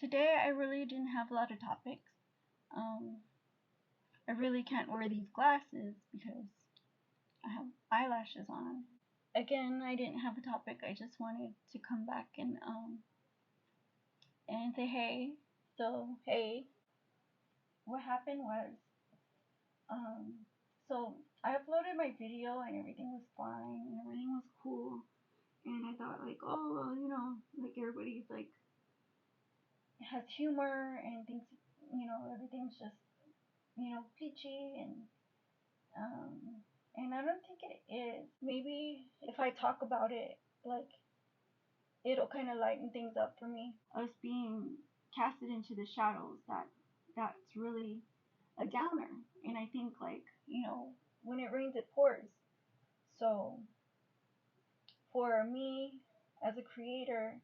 Today I really didn't have a lot of topics. Um, I really can't wear these glasses because I have eyelashes on. Again, I didn't have a topic. I just wanted to come back and say hey. So hey, what happened was um so I uploaded my video and everything was fine and everything was cool, and I thought like, oh well, like everybody's like has humor and thinks everything's just peachy, um and I don't think it is. Maybe if I talk about it, like, it'll kind of lighten things up for me. Us being casted into the shadows, that's really a downer. And I think, like, when it rains it pours. So for me as a creator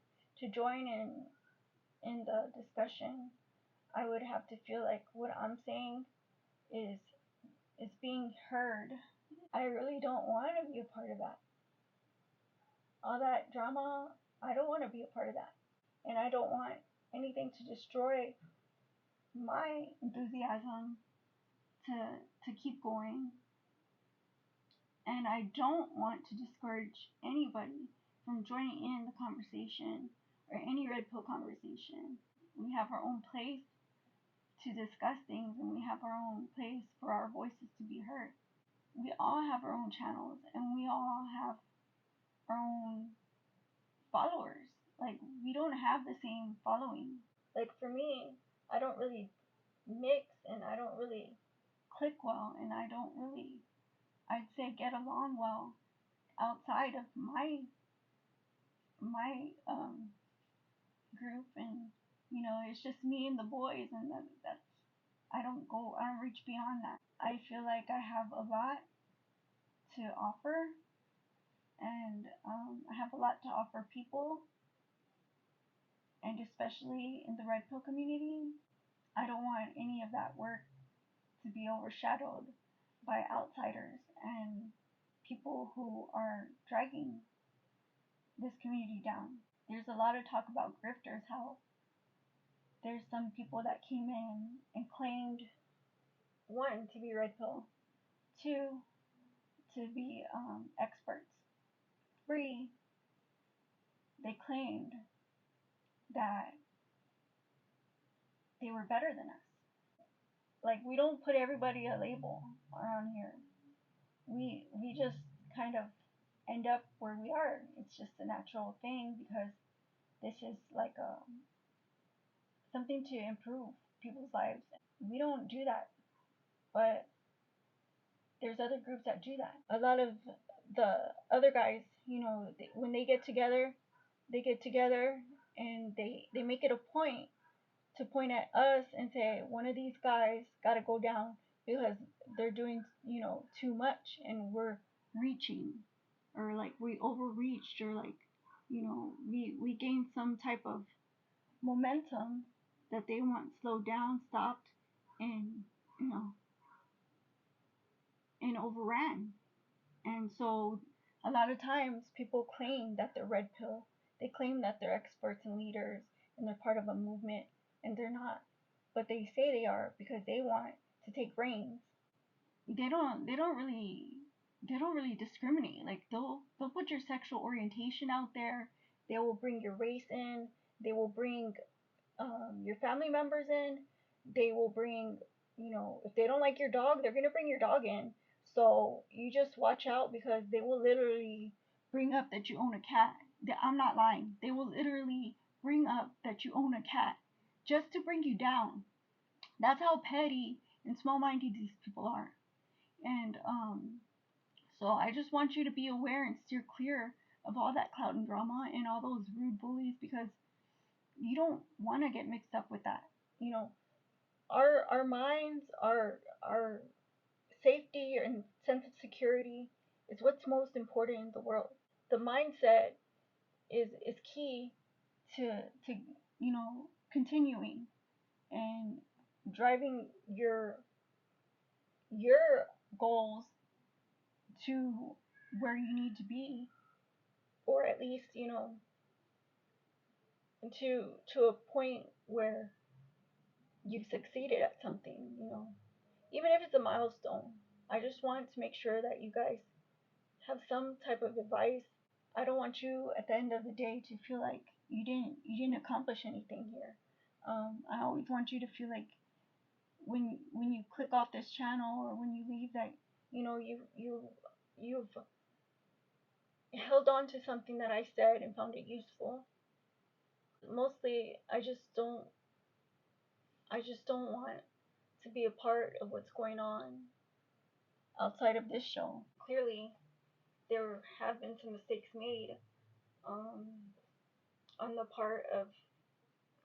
to join in the discussion, I would have to feel like what I'm saying is is being heard. I really don't want to be a part of that. All that drama, I don't want to be a part of that. And I don't want anything to destroy my enthusiasm to to keep going. And I don't want to discourage anybody from joining in the conversation or any red pill conversation. We have our own place to discuss things, and we have our own place for our voices to be heard. We all have our own channels, and we all have our own followers. Like, we don't have the same following. Like, for me, I don't really mix, and I don't really click well, and I don't really, I'd say, get along well outside of my group. And it's just me and the boys, and that's I don't reach beyond that. I feel like I have a lot to offer, and I have a lot to offer people, and especially in the red pill community. I don't want any of that work to be overshadowed by outsiders and people who are dragging this community down. There's a lot of talk about grifters, how there's some people that came in and claimed, one, to be red pill, two, to be experts, three, they claimed that they were better than us. Like, we don't put everybody a label around here. We just kind of end up where we are. It's just a natural thing because this is like something to improve people's lives. We don't do that, but there's other groups that do that. A lot of the other guys, when they get together and they make it a point to point at us and say one of these guys got to go down because they're doing, too much, and we're reaching, or like we overreached, or like, we gained some type of momentum that they want slowed down, stopped, and you know and overran. And so a lot of times people claim that they're red pill. They claim that they're experts and leaders and they're part of a movement, and they're not. But they say they are because they want to take reins. They don't really discriminate. Like, they'll put your sexual orientation out there. They will bring your race in. They will bring your family members in. They will bring, if they don't like your dog, they're gonna bring your dog in. So you just watch out, because they will literally bring up that you own a cat. I'm not lying. They will literally bring up that you own a cat just to bring you down. That's how petty and small-minded these people are. And so I just want you to be aware and steer clear of all that clout and drama and all those rude bullies, because you don't want to get mixed up with that. You know, our minds, our safety and sense of security is what's most important in the world. The mindset is key to continuing and driving your goals to where you need to be, or at least to a point where you've succeeded at something, even if it's a milestone. I just want to make sure that you guys have some type of advice. I don't want you at the end of the day to feel like you didn't accomplish anything here. I always want you to feel like when you click off this channel or when you leave that you've held on to something that I said and found it useful. Mostly, I just don't want to be a part of what's going on outside of this show. Clearly, there have been some mistakes made um, on the part of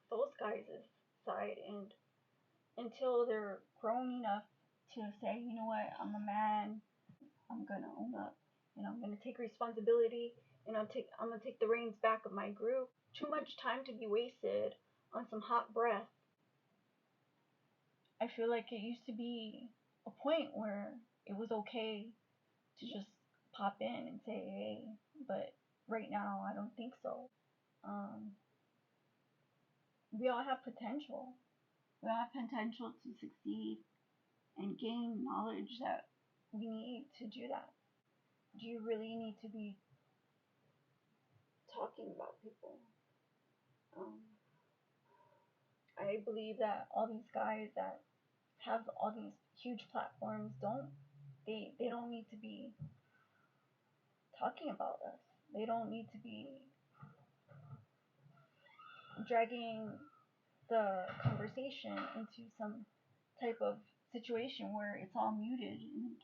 those guys' side, and until they're grown enough to say, you know what, I'm a man, I'm gonna own up, and I'm gonna take responsibility, and I'm gonna take the reins back of my group. Too much time to be wasted on some hot breath. I feel like it used to be a point where it was okay to just pop in and say hey, but right now I don't think so. Um, we all have potential. We all have potential to succeed and gain knowledge that we need to do that. Do you really need to be talking about people? Um, I believe that all these guys that have all these huge platforms they don't need to be talking about us. They don't need to be dragging the conversation into some type of situation where it's all muted and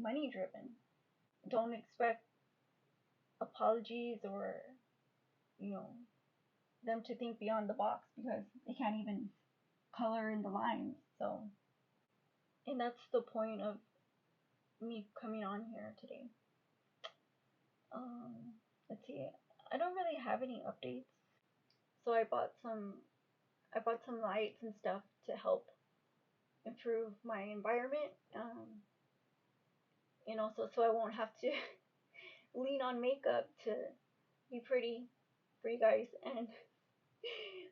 money driven. Don't expect apologies or you know them to think beyond the box because they can't even color in the lines. So, and that's the point of me coming on here today. Let's see. I don't really have any updates. So I bought some lights and stuff to help improve my environment. And also so I won't have to lean on makeup to be pretty for you guys. And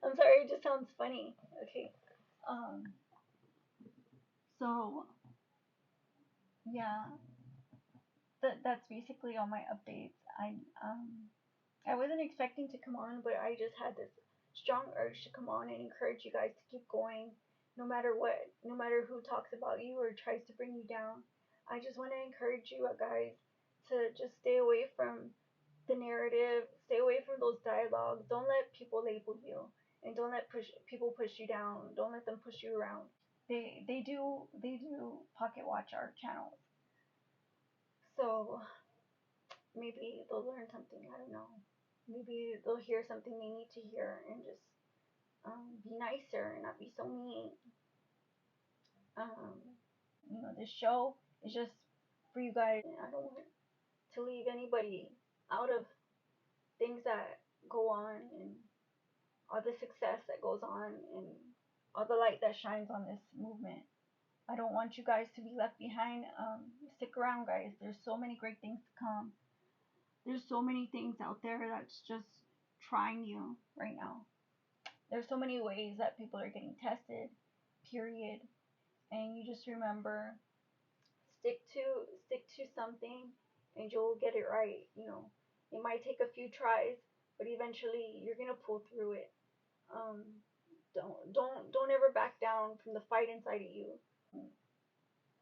I'm sorry, it just sounds funny. Okay. Um. So yeah, that's basically all my updates. I wasn't expecting to come on, but I just had this strong urge to come on and encourage you guys to keep going, no matter what, no matter who talks about you or tries to bring you down. I just want to encourage you guys to just stay away from the narrative, stay away from those dialogues. Don't let people label you, and don't let people push you down. Don't let them push you around. They do pocket watch our channels, so maybe they'll learn something. I don't know. Maybe they'll hear something they need to hear and just be nicer and not be so mean. Um, this show is just for you guys. I don't want to leave anybody out of things that go on and all the success that goes on and all the light that shines on this movement. I don't want you guys to be left behind. Stick around, guys. There's so many great things to come. There's so many things out there that's just trying you right now. There's so many ways that people are getting tested, period. And you just remember, stick to something and you'll get it right. It might take a few tries, but eventually you're gonna pull through it. Um, don't ever back down from the fight inside of you.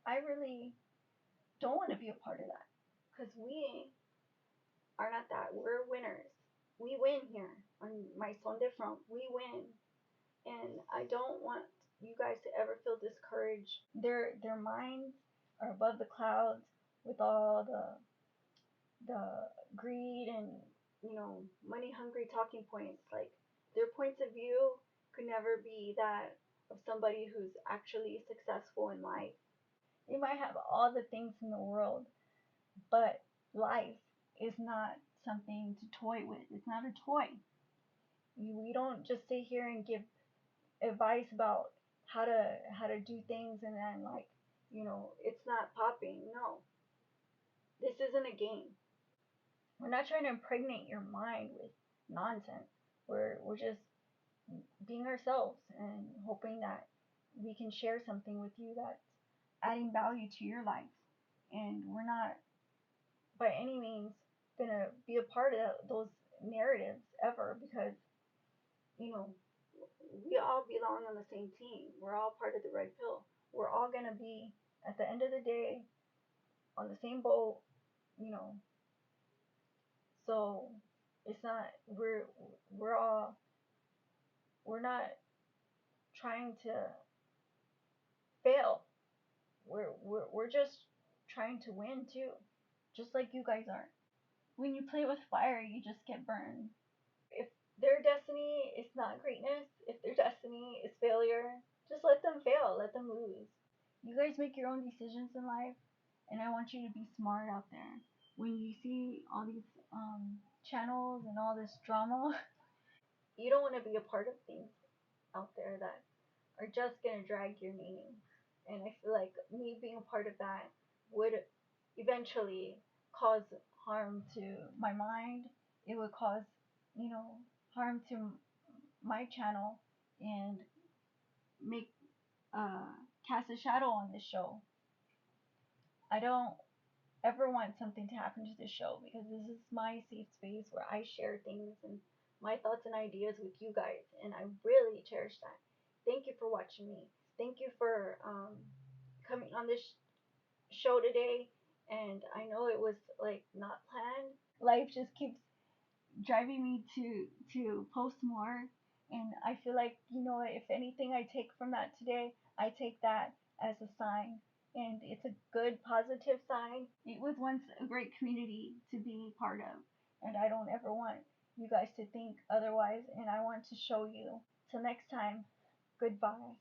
I really don't want to be a part of that because we are not that. We're winners. We win here on my son de front. We win, and I don't want you guys to ever feel discouraged. Their minds are above the clouds with all the greed and money hungry talking points. Like their points of view could never be that of somebody who's actually successful in life. They might have all the things in the world, but life is not something to toy with. It's not a toy. We don't just sit here and give advice about how to do things and then it's not popping. No, this isn't a game. We're not trying to impregnate your mind with nonsense. We're just being ourselves and hoping that we can share something with you that's adding value to your life. And we're not by any means gonna be a part of those narratives ever, because you know we all belong on the same team. We're all part of the red pill. We're all gonna be at the end of the day on the same boat, you know. So it's not we're all we're not trying to fail. We're just trying to win too, just like you guys are. When you play with fire, you just get burned. If their destiny is not greatness, if their destiny is failure, just let them fail, let them lose. You guys make your own decisions in life, and I want you to be smart out there. When you see all these channels and all this drama, you don't want to be a part of things out there that are just gonna drag your name. And I feel like me being a part of that would eventually cause harm to my mind. It would cause, you know, harm to my channel and make cast a shadow on this show. I don't ever want something to happen to this show, because this is my safe space where I share things and my thoughts and ideas with you guys, and I really cherish that. Thank you for watching me. Thank you for coming on this show today. And I know it was like not planned. Life just keeps driving me to post more, and I feel like, if anything I take from that today, I take that as a sign, and it's a good positive sign. It was once a great community to be part of, and I don't ever want you guys to think otherwise, and I want to show you. Till next time, goodbye.